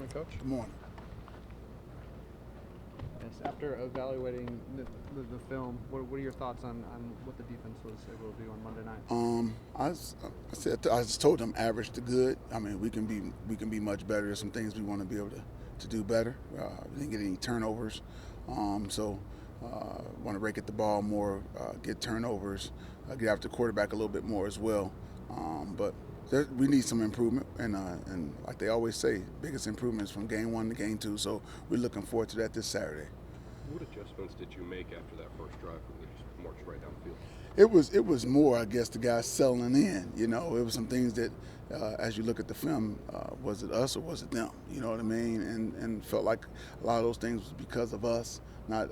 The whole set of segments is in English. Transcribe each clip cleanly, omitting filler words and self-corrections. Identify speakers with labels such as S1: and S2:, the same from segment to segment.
S1: morning, Coach.
S2: Good morning.
S1: Yes, after evaluating the film, what are your thoughts on what the defense was able to do on Monday night?
S2: I just told them average to good. I mean, we can be much better. There's some things we want to be able to do better. We didn't get any turnovers, so want to rake at the ball more, get turnovers, get after the quarterback a little bit more as well. But we need some improvement, and like they always say, biggest improvements from game 1 to game 2. So we're looking forward to that this Saturday.
S3: What adjustments did you make after that first drive when they just marched right down the field?
S2: It was more, I guess, the guys settling in. You know, it was some things that, as you look at the film, was it us or was it them? You know what I mean? And felt like a lot of those things was because of us, not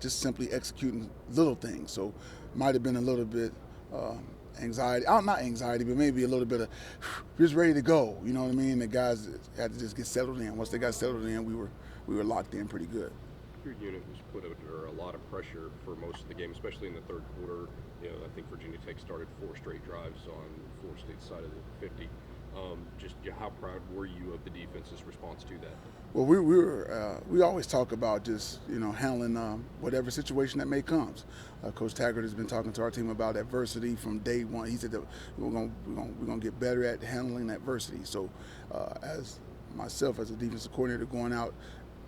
S2: just simply executing little things. So might have been a little bit anxiety. Not anxiety, but maybe a little bit of just ready to go. You know what I mean? The guys had to just get settled in. Once they got settled in, we were locked in pretty good.
S3: Your unit was put under a lot of pressure for most of the game, especially in the third quarter. You know, I think Virginia Tech started 4 straight drives on Florida State's side of the 50. How proud were you of the defense's response to that?
S2: Well, we always talk about just handling whatever situation that may comes. Coach Taggart has been talking to our team about adversity from day one. He said that we're gonna get better at handling adversity. So, as myself as a defensive coordinator, going out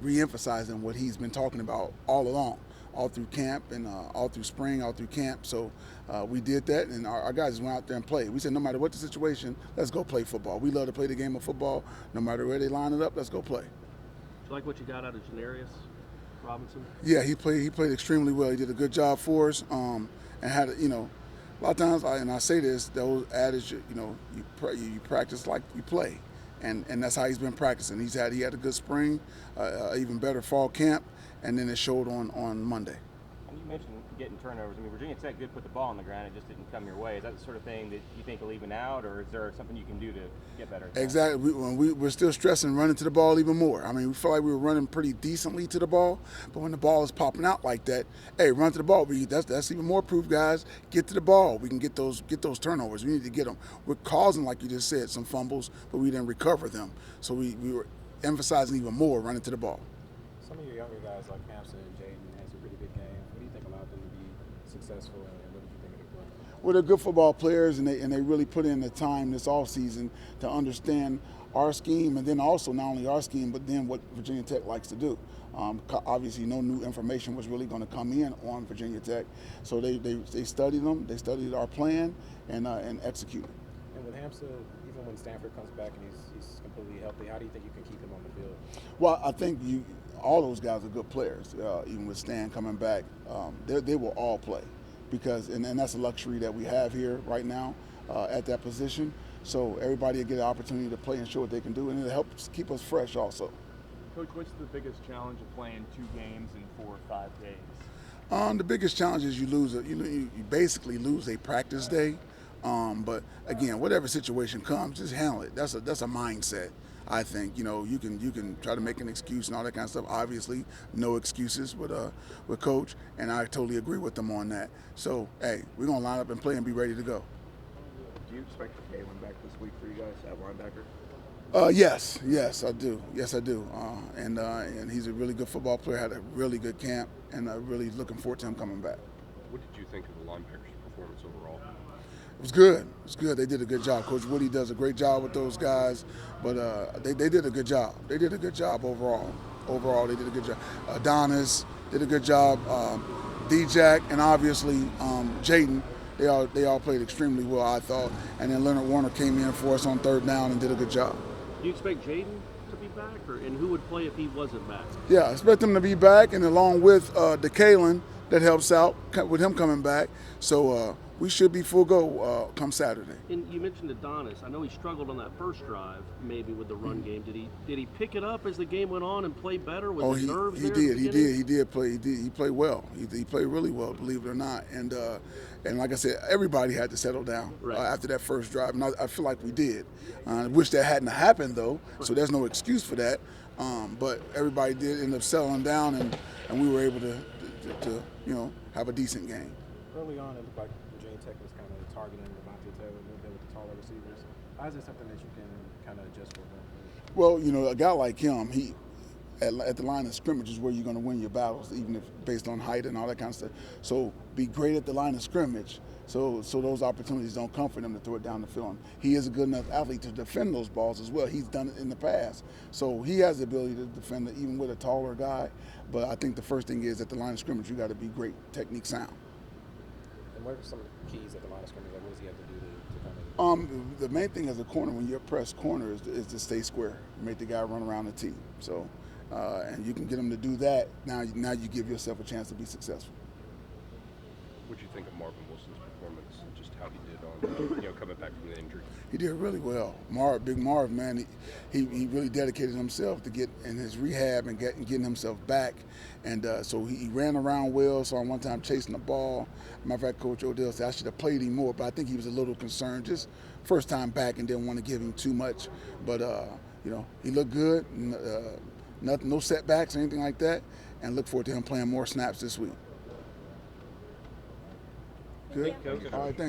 S2: re-emphasizing what he's been talking about all along, all through camp and all through spring, all through camp. So we did that, and our guys just went out there and played. We said no matter what the situation, let's go play football. We love to play the game of football. No matter where they line it up, let's go play.
S4: Do you like what you got out of Janarius Robinson?
S2: Yeah, he played extremely well. He did a good job for us, and had a lot of times, and I say this, those adage, you practice like you play. And that's how he's been practicing. He had a good spring, even better fall camp, and then it showed on Monday.
S5: And you mentioned getting turnovers. I mean, Virginia Tech did put the ball on the ground; it just didn't come your way. Is that the sort of thing that you think will even out, or is there something you can do to get better at that?
S2: Exactly. We're still stressing running to the ball even more. I mean, we felt like we were running pretty decently to the ball, but when the ball is popping out like that, hey, run to the ball. That's even more proof, guys. Get to the ball. We can get those turnovers. We need to get them. We're causing, like you just said, some fumbles, but we didn't recover them. So we were emphasizing even more running to the ball.
S6: Some of your younger guys like Hampson and Jaden had some pretty good games. What do you think allowed them to be successful, and what did you think of their play?
S2: Well, they're good football players, and they really put in the time this offseason to understand our scheme, and then also not only our scheme, but then what Virginia Tech likes to do. Obviously, no new information was really going to come in on Virginia Tech, so they studied them, they studied our plan, and executed.
S6: And with Hampson, even when Stanford comes back and he's completely healthy, how do you think you can keep him on the field?
S2: Well, I think all those guys are good players. Even with Stan coming back, they will all play, because and that's a luxury that we have here right now at that position. So everybody will get an opportunity to play and show what they can do, and it'll help keep us fresh also.
S7: Coach, what's the biggest challenge of playing 2 games in 4 or 5 days?
S2: The biggest challenge is you basically lose a practice day. But again, whatever situation comes, just handle it. That's a mindset. I think you can try to make an excuse and all that kind of stuff. Obviously, no excuses with Coach, and I totally agree with them on that. So hey, we're gonna line up and play and be ready to go.
S8: Do you expect Galen back this week for you guys at linebacker?
S2: Yes, I do. Yes, I do. And he's a really good football player. Had a really good camp, and really looking forward to him coming back.
S3: What did you think of the linebackers' performance overall?
S2: It was good. It was good. They did a good job. Coach Woody does a great job with those guys, but they did a good job. They did a good job overall. Overall, they did a good job. Adonis did a good job. D-Jack and obviously Jaden, they all played extremely well, I thought. And then Leonard Warner came in for us on 3rd down and did a good job.
S4: Do you expect Jaden to be back, and who would play if he wasn't back?
S2: Yeah, I expect him to be back, and along with DeKalen, that helps out with him coming back. So we should be full go come Saturday.
S4: And you mentioned Adonis. I know he struggled on that first drive, maybe with the run game. Did he pick it up as the game went on and play better? Was his nerves there?
S2: He did play. He played well. He played really well, believe it or not. And like I said, everybody had to settle down after that first drive, and I feel like we did. I wish that hadn't happened though, so there's no excuse for that. But everybody did end up settling down, and we were able to have a decent game.
S6: Early on, it looked like Virginia Tech was kind of targeting Devontae Taylor a little bit with the taller receivers. How is that something that you can kind of adjust for them?
S2: Well, you know, a guy like him, he at the line of scrimmage is where you're going to win your battles, even if based on height and all that kind of stuff. So be great at the line of scrimmage, so those opportunities don't come for them to throw it down the field. He is a good enough athlete to defend those balls as well. He's done it in the past, so he has the ability to defend it even with a taller guy. But I think the first thing is at the line of scrimmage, you got to be great technique sound.
S6: And what are some of the keys at the line of scrimmage? Like, what does he have to do to kind of?
S2: The main thing as a corner, when you're pressed corner, is to stay square, make the guy run around the tee. So, and you can get him to do that. Now you give yourself a chance to be successful.
S3: What do you think of Marvin Wilson's performance and just how he did on coming back from the injury?
S2: He did really well. Big Marv, man, he really dedicated himself to get in his rehab and getting himself back. And so he ran around well. So one time chasing the ball. Matter of fact, Coach Odell said I should have played him more, but I think he was a little concerned. Just first time back and didn't want to give him too much. But he looked good. No setbacks or anything like that. And look forward to him playing more snaps this week. Good.
S5: Coach.
S2: All right, thanks.